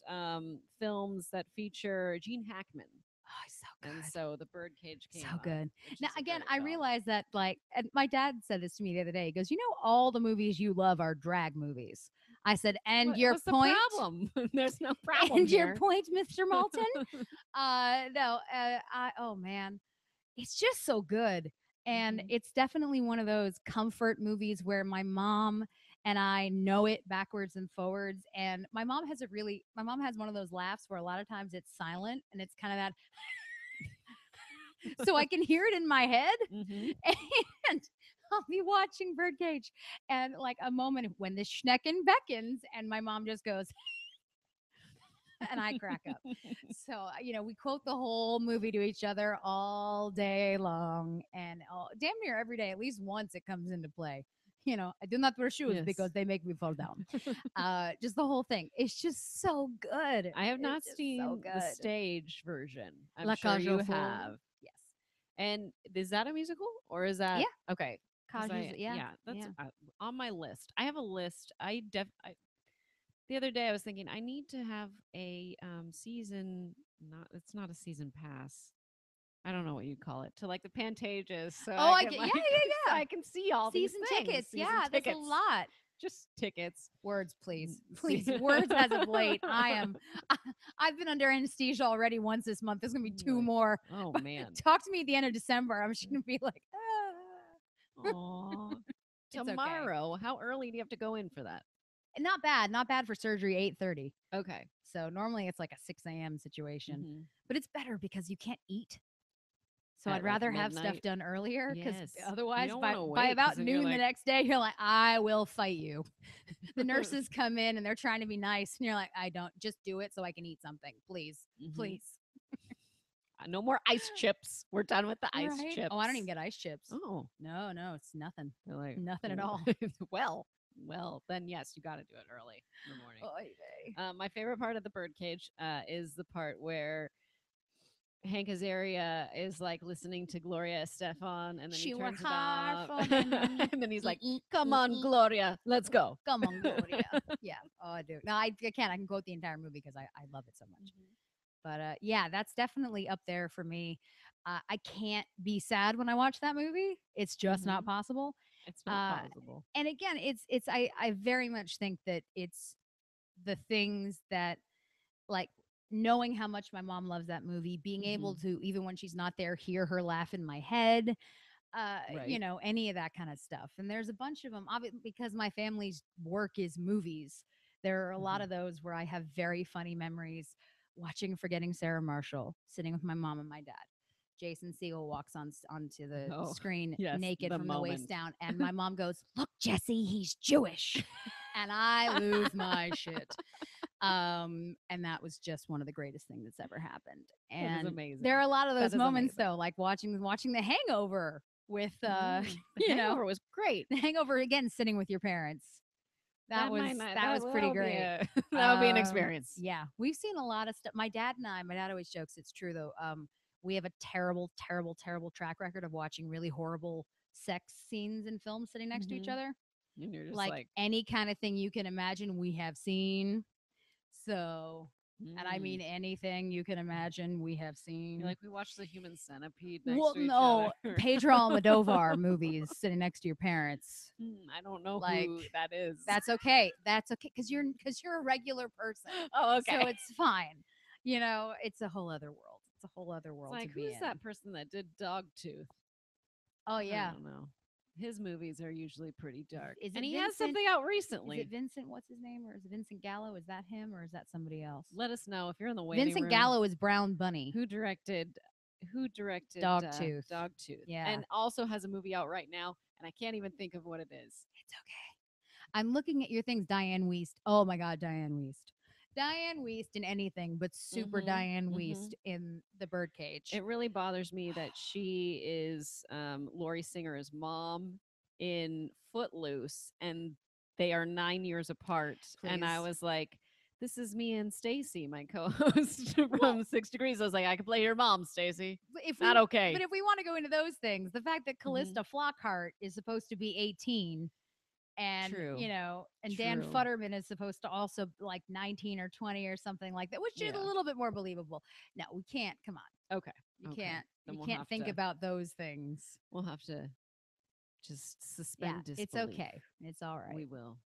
S1: films that feature Gene Hackman.
S2: Oh, he's so good.
S1: And so the Birdcage came
S2: So
S1: up,
S2: good.
S1: which
S2: Now
S1: is a
S2: again,
S1: great
S2: I
S1: film.
S2: realized that like, and my dad said this to me the other day. He goes, "You know, all the movies you love are drag movies." I said, "And
S1: What-
S2: your
S1: what's
S2: point?
S1: the problem? There's no problem
S2: And
S1: here.
S2: your point, Mr. Malton?" No. Oh man, it's just so good, and
S1: Mhm.
S2: it's definitely one of those comfort movies where my mom and I know it backwards and forwards. And my mom has one of those laughs where a lot of times it's silent and it's kind of that, so I can hear it in my head.
S1: Mhm.
S2: And I'll be watching Birdcage, and like a moment when the Schnecken beckons, and my mom just goes, and I crack up. So, we quote the whole movie to each other all day long, and damn near every day, at least once it comes into play. I do not wear shoes
S1: Yes.
S2: because they make me fall down. Just the whole thing. It's just so good.
S1: I have not
S2: It's just
S1: seen
S2: so
S1: the
S2: good.
S1: stage version. I'm
S2: La
S1: sure
S2: Cage
S1: you
S2: aux Folles.
S1: have.
S2: Yes.
S1: And is that a musical or is that
S2: Yeah.
S1: okay? 'Cause
S2: Cage,
S1: yeah, that's
S2: yeah.
S1: on my list. I have a list. The other day I was thinking I need to have a season. Not it's not a season pass. I don't know what you call it to like the Pantages, so
S2: Oh,
S1: I can
S2: yeah,
S1: like
S2: yeah,
S1: so
S2: yeah.
S1: I can see all
S2: Season
S1: these things.
S2: tickets.
S1: Season
S2: Yeah, that's a
S1: tickets.
S2: lot.
S1: Just tickets.
S2: Words, please.
S1: See-
S2: Please. Words as of late. I've been under anesthesia already once this month. There's gonna be two
S1: Like,
S2: more.
S1: oh
S2: But
S1: man.
S2: talk to me at the end of December. I'm just gonna be like,
S1: Aw.
S2: It's okay.
S1: Tomorrow. How early do you have to go in for that?
S2: Not bad. Not bad for surgery, 8:30.
S1: Okay.
S2: So normally it's like a 6 a.m. situation.
S1: Mhm.
S2: But it's better because you can't eat. So
S1: At,
S2: I'd
S1: like,
S2: rather have stuff
S1: midnight?
S2: done earlier because
S1: Yes. You
S2: otherwise,
S1: don't
S2: by,
S1: wanna
S2: by
S1: wait, 'cause
S2: about
S1: then you're
S2: noon the
S1: like-
S2: next day, you're like, I will fight you. The nurses come in and they're trying to be nice. And you're like, I don't, just do it so I can eat something. Please.
S1: Mhm.
S2: Please.
S1: No more ice chips. We're done with the ice
S2: Right?
S1: chips.
S2: Oh, I don't even get ice chips.
S1: Oh,
S2: No, it's nothing.
S1: they're like
S2: Nothing at all.
S1: well, then yes, you got to do it early in the morning.
S2: Oy vey.
S1: My favorite part of the birdcage is the part where Hank Azaria is like listening to Gloria Estefan, and then
S2: She
S1: he
S2: worked
S1: turns it
S2: hard
S1: off,
S2: for the money.
S1: and then he's like,
S2: Mm-mm,
S1: "Come on,
S2: mm-mm.
S1: Gloria, let's go."
S2: Come on, Gloria. Yeah. Oh, I do. No, I can't. I can quote the entire movie because I love it so much. But yeah, that's definitely up there for me. I can't be sad when I watch that movie. It's just not
S1: Mhm.
S2: possible.
S1: It's not
S2: Uh,
S1: possible.
S2: And again, I very much think that it's the things that, like, knowing how much my mom loves that movie, being able to, even when she's not there, hear her laugh in my head,
S1: Right.
S2: any of that kind of stuff. And there's a bunch of them, obviously, because my family's work is movies. There are a lot of those where I have very funny memories watching Forgetting Sarah Marshall, sitting with my mom and my dad. Jason Segel walks onto the
S1: Oh,
S2: screen
S1: yes,
S2: naked
S1: the
S2: from the waist
S1: moment.
S2: down, and my mom goes, "Look, Jesse, he's Jewish," and I lose my shit. And that was just one of the greatest things that's ever happened.
S1: That is
S2: And
S1: amazing.
S2: there are a lot of
S1: That
S2: those
S1: is
S2: moments
S1: amazing.
S2: though, like watching The Hangover with
S1: The Hangover was great.
S2: The Hangover again, sitting with your parents. That was pretty great.
S1: That would be an experience.
S2: Yeah, we've seen a lot of stuff. My dad always jokes, it's true though. We have a terrible, terrible, terrible track record of watching really horrible sex scenes in films sitting next to each
S1: Mhm.
S2: other.
S1: And you're just
S2: Like,
S1: like,
S2: any kind of thing you can imagine, we have seen. So, and I mean anything you can imagine, we have seen.
S1: you're like, we watched the Human Centipede next
S2: Well,
S1: to each
S2: no,
S1: other.
S2: Pedro Almodovar movies sitting next to your parents.
S1: I don't know
S2: Like,
S1: who that is.
S2: That's okay. That's okay because you're a regular person.
S1: oh, okay.
S2: So it's fine. It's a whole other world. It's a whole other world
S1: It's like,
S2: to be
S1: who's
S2: in.
S1: that person that did Dogtooth?
S2: Oh yeah.
S1: I don't know. His movies are usually pretty dark.
S2: Is it
S1: And he has
S2: Vincent-
S1: something out
S2: Is
S1: recently.
S2: it Vincent? What's his name? Or is it Vincent Gallo? Is that him or is that somebody else?
S1: Let us know if you're in the waiting
S2: Vincent
S1: room.
S2: Gallo is Brown Bunny.
S1: Who directed
S2: Dogtooth.
S1: Dogtooth.
S2: Yeah.
S1: And also has a movie out right now, and I can't even think of what it is.
S2: It's okay. I'm looking at your things, Diane Wiest. Oh my God, Diane Wiest. Diane Wiest in anything, but super Diane Wiest in The Birdcage.
S1: It really bothers me that she is Lori Singer's mom in Footloose, and they are 9 years apart. And I
S2: Please.
S1: was like, this is me and Stacy, my co-host from 6 Degrees. I was like, I could play your mom, Stacy.
S2: But if
S1: Not
S2: we,
S1: okay.
S2: But if we want to go into those things, the fact that Callista Flockhart is supposed to be 18 and
S1: True.
S2: and Dan
S1: True.
S2: Futterman is supposed to also like 19 or 20 or something like that, which is a
S1: Yeah.
S2: little bit more believable. No, we can't. Come on.
S1: Okay.
S2: You
S1: Okay.
S2: can't.
S1: Then
S2: You
S1: we'll
S2: can't
S1: have
S2: think
S1: to-
S2: about those things.
S1: We'll have to just
S2: Yeah,
S1: suspend disbelief.
S2: it's okay. It's all right.
S1: We will.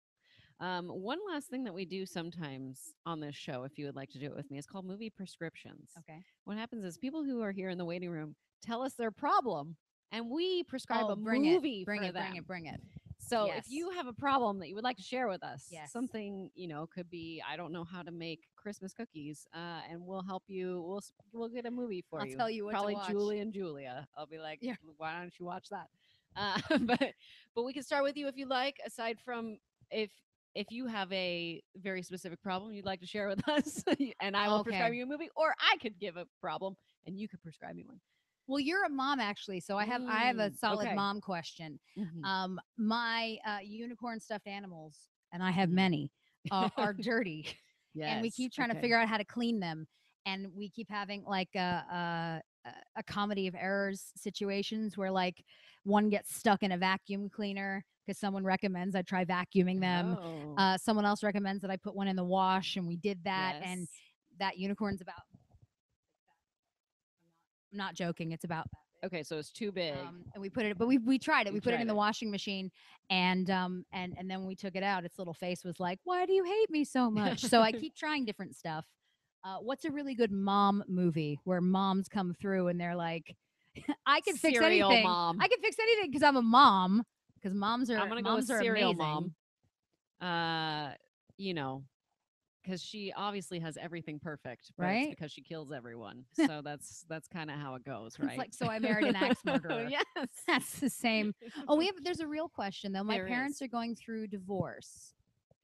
S1: One last thing that we do sometimes on this show, if you would like to do it with me, is called movie prescriptions.
S2: Okay.
S1: What happens is people who are here in the waiting room tell us their problem, and we prescribe a
S2: bring
S1: movie
S2: it. Bring
S1: for
S2: it.
S1: them.
S2: Bring it. Bring it.
S1: So if
S2: Yes.
S1: you have a problem that you would like to share with us,
S2: Yes.
S1: something, could be, I don't know how to make Christmas cookies, and we'll help you. We'll get a movie for
S2: I'll
S1: you.
S2: tell you what to
S1: Probably
S2: watch.
S1: Julie and Julia. I'll be like,
S2: Yeah.
S1: why don't you watch that? But we can start with you if you like. Aside from if you have a very specific problem you'd like to share with us, and I will prescribe
S2: Okay.
S1: you a movie, or I could give a problem and you could prescribe me one.
S2: Well, you're a mom actually, so I have a solid
S1: Okay.
S2: mom question.
S1: Mhm.
S2: My unicorn stuffed animals, and I have
S1: Mhm.
S2: many, are dirty, and we
S1: Yes.
S2: keep trying to
S1: Okay.
S2: figure out how to clean them, and we keep having like a comedy of errors situations where like one gets stuck in a vacuum cleaner because someone recommends I try vacuuming them.
S1: Oh.
S2: Someone else recommends that I put one in the wash, and we did that, and
S1: Yes.
S2: that unicorn's about. I'm not joking. It's about that big.
S1: Okay, so it's too big.
S2: And we put it, but we tried it.
S1: You
S2: We put it
S1: tried
S2: in the
S1: it.
S2: washing machine, and then when we took it out, its little face was like, "Why do you hate me so much?" So I keep trying different stuff. What's a really good mom movie where moms come through and they're like, "I can fix
S1: Serial
S2: anything.
S1: mom.
S2: I can fix anything because I'm a mom." Because
S1: I'm gonna go with
S2: moms are
S1: serial
S2: amazing.
S1: mom. You know, because she obviously has everything perfect, but it's
S2: Right?
S1: because she kills everyone. So that's kind of how it goes,
S2: It's
S1: right?
S2: like, so I married an axe murderer.
S1: Yes.
S2: That's the same. Oh, there's a real question though. My
S1: There
S2: parents
S1: is.
S2: are going through divorce.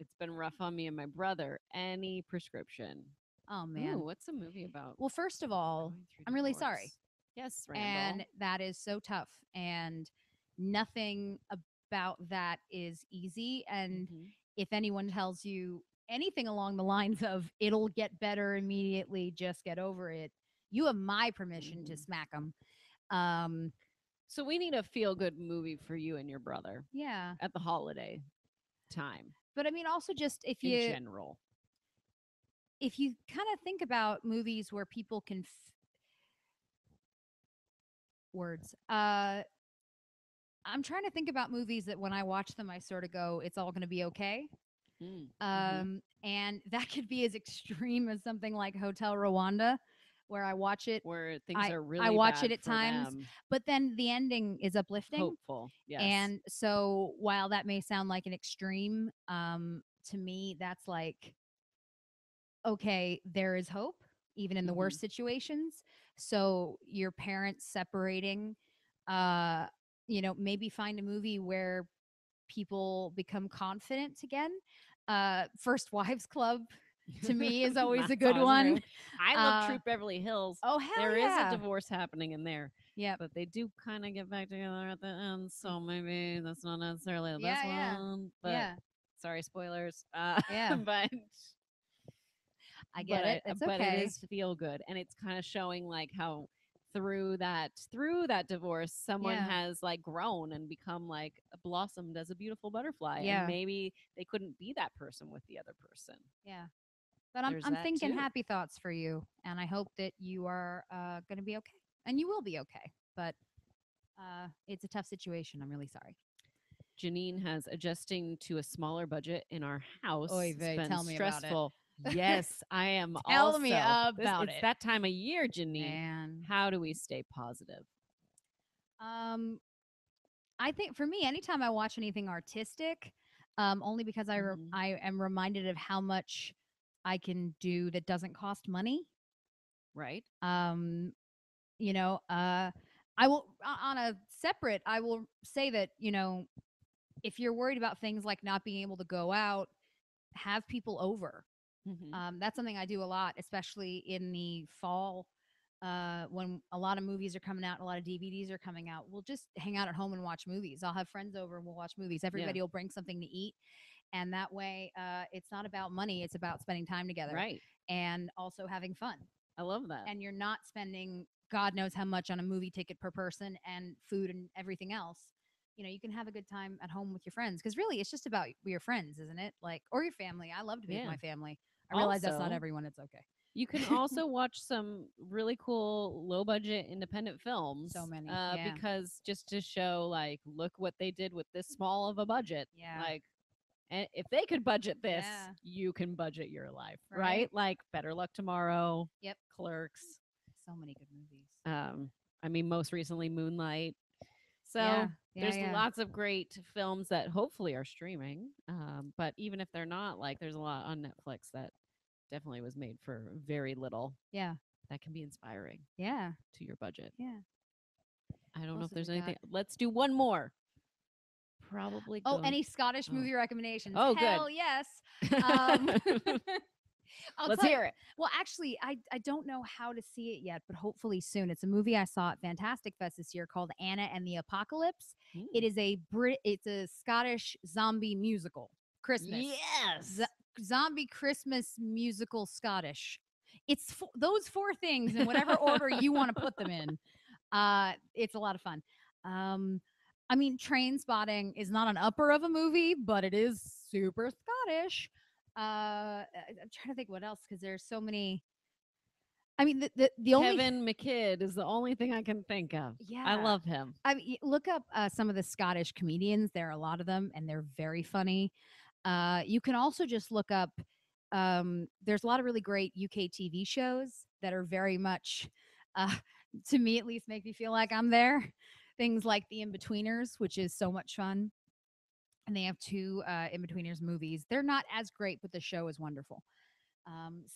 S1: It's been rough on me and my brother. Any prescription?
S2: Oh
S1: Ooh,
S2: man.
S1: what's a movie about
S2: Well, first of all,
S1: going through
S2: I'm really sorry.
S1: divorce? Yes, Randall.
S2: And that is so tough. And nothing about that is easy. And
S1: Mhm.
S2: if anyone tells you anything along the lines of it'll get better immediately, just get over it, you have my permission to
S1: Mhm.
S2: smack them. Um,
S1: So we need a feel good movie for you and your brother
S2: yeah.
S1: at the holiday time
S2: But I mean, also just
S1: in general.
S2: if you kind of think about movies where people can words. I'm trying to think about movies that when I watch them, I sort of go, "It's all going to be okay."
S1: Mhm.
S2: And that could be as extreme as something like Hotel Rwanda, where I watch it.
S1: Where things
S2: I
S1: are
S2: I
S1: really
S2: watch it
S1: bad
S2: at
S1: for
S2: times,
S1: them.
S2: but then the ending is uplifting.
S1: Hopeful. Yes.
S2: And so while that may sound like an extreme, to me, that's like, okay, there is hope even in the
S1: Mhm.
S2: worst situations. So your parents separating, uh, maybe find a movie where people become confident again. First Wives Club to me is always a
S1: That's
S2: good
S1: always a great
S2: one.
S1: one. I love
S2: Uh,
S1: Troop Beverly Hills.
S2: oh hell
S1: There is a
S2: yeah.
S1: divorce happening in there,
S2: Yep.
S1: but they do kind of get back together at the end. So maybe that's not necessarily the best
S2: Yeah, yeah.
S1: one. But
S2: Yeah.
S1: sorry, spoilers.
S2: Yeah.
S1: But
S2: I get it. It's
S1: but it
S2: okay.
S1: is feel good, and it's kind of showing like how through that divorce someone
S2: Yeah.
S1: has like grown and become like blossomed as a beautiful butterfly, and
S2: Yeah.
S1: maybe they couldn't be that person with the other person.
S2: Yeah. But I'm
S1: There's
S2: I'm
S1: that
S2: thinking
S1: too.
S2: happy thoughts for you, and I hope that you are going to be okay, and you will be okay. But it's a tough situation. I'm really sorry.
S1: Janine has adjusting to a smaller budget in our house.
S2: Oy
S1: It's
S2: vey,
S1: been
S2: tell me about it.
S1: stressful. Yes, I am
S2: Tell me
S1: also.
S2: about
S1: It's
S2: it,
S1: that time of year, Janine.
S2: man.
S1: How do we stay positive?
S2: Um, I think for me, anytime I watch anything artistic, only because
S1: Mhm.
S2: I am reminded of how much I can do that doesn't cost money.
S1: Right?
S2: Um, I will on a separate. I will say that if you're worried about things like not being able to go out, have people over.
S1: Mhm.
S2: That's something I do a lot, especially in the fall when a lot of movies are coming out and a lot of DVDs are coming out. We'll just hang out at home and watch movies. I'll have friends over and we'll watch movies.
S1: Yeah.
S2: Everybody will bring something to eat. And that way, it's not about money, it's about spending time together
S1: Right.
S2: and also having fun.
S1: I love that.
S2: And you're not spending God knows how much on a movie ticket per person and food and everything else. You can have a good time at home with your friends because really it's just about your friends, isn't it? Like, or your family. I love to be with
S1: Yeah.
S2: my family. I realize that's not
S1: Also,
S2: everyone. It's okay.
S1: you can also watch some really cool low budget independent films.
S2: So many. Yeah.
S1: Because just to show like look what they did with this small of a budget.
S2: Yeah.
S1: Like, and if they could budget this,
S2: Yeah.
S1: you can budget your life, right?
S2: Right.
S1: Like Better Luck Tomorrow.
S2: Yep.
S1: Clerks.
S2: So many good movies.
S1: I mean, most recently Moonlight. So
S2: Yeah.
S1: there's
S2: Yeah.
S1: lots of great films that hopefully are streaming. But even if they're not, like there's a lot on Netflix that definitely was made for very little
S2: Yeah.
S1: that can be inspiring
S2: Yeah.
S1: to your budget.
S2: Yeah.
S1: I don't
S2: What
S1: know
S2: else
S1: if
S2: have
S1: there's
S2: we got?
S1: anything. Let's do one more. Probably
S2: Oh,
S1: go.
S2: any Scottish
S1: Oh,
S2: movie recommendations?
S1: oh good.
S2: Hell yes. Um, I'll
S1: Let's
S2: tell you.
S1: hear it.
S2: Well, actually, I don't know how to see it yet, but hopefully soon. It's a movie I saw at Fantastic Fest this year called Anna and the Apocalypse. It
S1: Mm.
S2: is it's a Scottish zombie musical. Christmas.
S1: Yes.
S2: Zombie Christmas musical Scottish. It's those four things in whatever order you want to put them in. It's a lot of fun. I mean, Train Spotting is not an upper of a movie, but it is super Scottish. I'm trying to think what else because there's so many. I mean, the only
S1: Kevin McKidd is the only thing I can think of. I
S2: yeah.
S1: love him.
S2: I mean, look up some of the Scottish comedians. There are a lot of them, and they're very funny. You can also just look up. There's a lot of really great UK TV shows that are very much, uh, to me at least, make me feel like I'm there. Things like The In-Betweeners, which is so much fun. And they have two In-Betweeners movies. They're not as great, but the show is wonderful.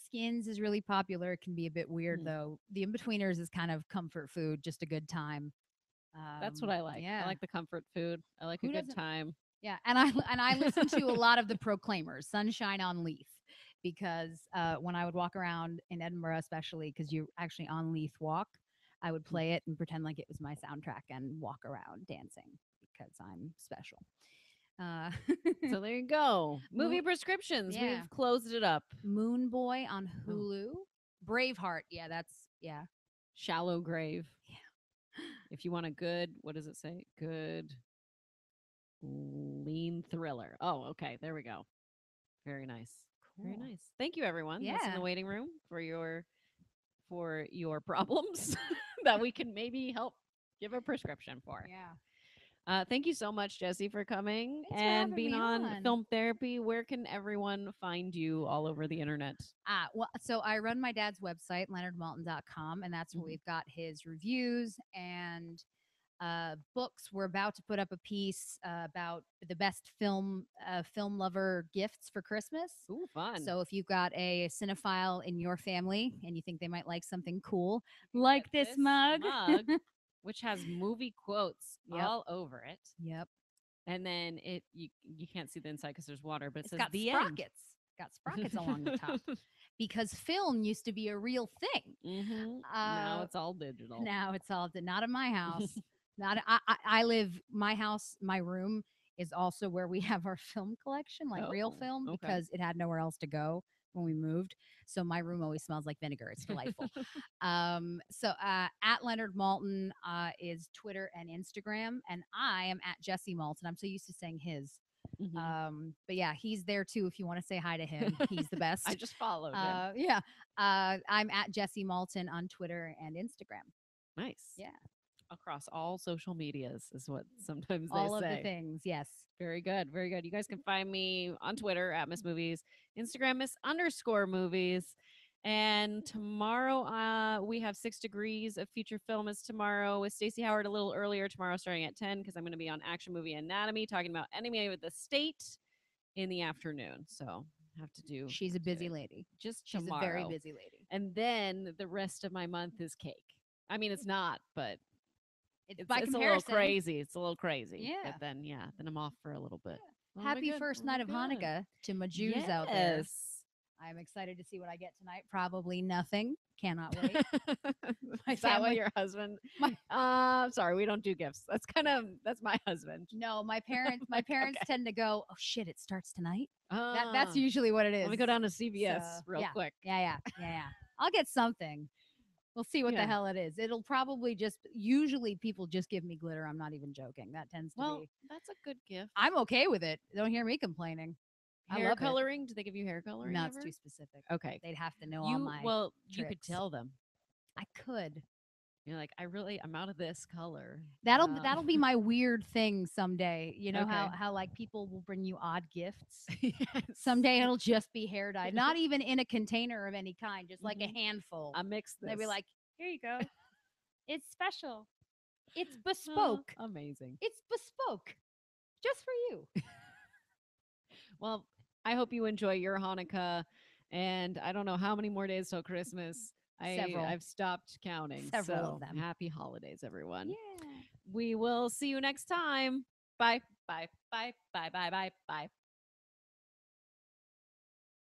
S2: Skins is really popular. It can be a bit weird,
S1: Mm.
S2: though. The In-Betweeners is kind of comfort food, just a good time.
S1: That's what I like.
S2: Yeah.
S1: I like the comfort food. I like
S2: Who
S1: a good
S2: doesn't?
S1: time.
S2: Yeah, and I listen to a lot of the Proclaimers, Sunshine on Leith, because when I would walk around in Edinburgh, especially because you actually on Leith walk, I would play it and pretend like it was my soundtrack and walk around dancing because I'm special. Uh,
S1: So there you go. Movie
S2: Moon,
S1: prescriptions.
S2: yeah,
S1: We've closed it up.
S2: Moon Boy on
S1: Oh.
S2: Hulu, Braveheart, yeah, yeah.
S1: Shallow Grave.
S2: Yeah.
S1: If you want a good, what does it say? Good lean thriller. Oh, okay. There we go. Very nice. Very
S2: Cool.
S1: nice. Thank you everyone that's in the
S2: Yeah.
S1: waiting room for your problems that we can maybe help give a prescription for.
S2: Yeah.
S1: Thank you so much, Jessie, for coming
S2: Thanks for
S1: and
S2: having
S1: being
S2: me
S1: on
S2: on.
S1: Film Therapy. Where can everyone find you all over the internet?
S2: Well, so I run my dad's website, leonardmalton.com, and that's where
S1: Mhm.
S2: we've got his reviews and books. We're about to put up a piece about the best film lover gifts for Christmas.
S1: Ooh, fun.
S2: So if you've got a cinephile in your family and you think they might like something cool,
S1: You
S2: like
S1: get
S2: this mug,
S1: which has movie quotes
S2: Yep.
S1: all over it.
S2: Yep.
S1: And then you can't see the inside because there's water, but it
S2: It's
S1: says
S2: got
S1: the
S2: sprockets. Got sprockets along the top
S1: end.
S2: because film used to be a real thing.
S1: Now it's all digital.
S2: Now it's all not in my house. Not I live my house. My room is also where we have our film collection, like real
S1: Oh,
S2: film,
S1: okay.
S2: because it had nowhere else to go when we moved. So my room always smells like vinegar. It's delightful. So at Leonard Maltin is Twitter and Instagram, and I am at Jessie Maltin. I'm so used to saying his. But yeah, he's there too. If you want to say hi to him, he's the best.
S1: I just followed him.
S2: Yeah. I'm at Jessie Maltin on Twitter and Instagram.
S1: Nice.
S2: Yeah.
S1: Across all social medias is what sometimes
S2: All
S1: they
S2: of
S1: say.
S2: the things. Yes.
S1: Very good. Very good. You guys can find me on Twitter at Miss Movies, Instagram Miss_movies. And tomorrow we have 6 Degrees of feature film is tomorrow with Stacey Howard a little earlier tomorrow starting at 10 because I'm going to be on Action Movie Anatomy talking about Enemy of the State in the afternoon. So have to do.
S2: She's a busy lady.
S1: Just
S2: She's
S1: tomorrow.
S2: a very busy lady.
S1: And then the rest of my month is cake. I mean, it's not, but
S2: it's by
S1: it's
S2: comparison.
S1: a little crazy. It's a little crazy.
S2: Yeah.
S1: But then I'm off for a little bit.
S2: Yeah. Happy first night of Hanukkah to my Jews out there. I'm excited to see what I get tonight. Probably nothing. Cannot wait.
S1: Is that what your husband? Sorry, we don't do gifts. That's my husband.
S2: No, my parents okay. Tend to go, oh shit, it starts tonight.
S1: That's
S2: That's usually what it is.
S1: Let me go down to CVS real quick.
S2: Yeah. I'll get something. We'll see what the hell it is. It'll probably usually people just give me glitter. I'm not even joking. That tends to be.
S1: That's a good gift.
S2: I'm okay with it. Don't hear me complaining.
S1: Hair coloring? Do they give you hair coloring?
S2: No, it's too specific.
S1: Okay.
S2: They'd have to know all my
S1: you could tell them.
S2: I could.
S1: You're like, I'm out of this color.
S2: That'll be my weird thing someday. You know how like people will bring you odd gifts.
S1: Yes.
S2: Someday it'll just be hair dye, not even in a container of any kind, just like a handful.
S1: I mix this.
S2: They'll be like, here you go. It's special. It's
S1: Oh,
S2: bespoke.
S1: amazing.
S2: It's bespoke just for you.
S1: Well, I hope you enjoy your Hanukkah. And I don't know how many more days till Christmas.
S2: Several,
S1: I've stopped counting.
S2: several of
S1: So
S2: them.
S1: happy holidays, everyone.
S2: Yeah.
S1: We will see you next time. Bye. Bye. Bye. Bye. Bye. Bye. Bye.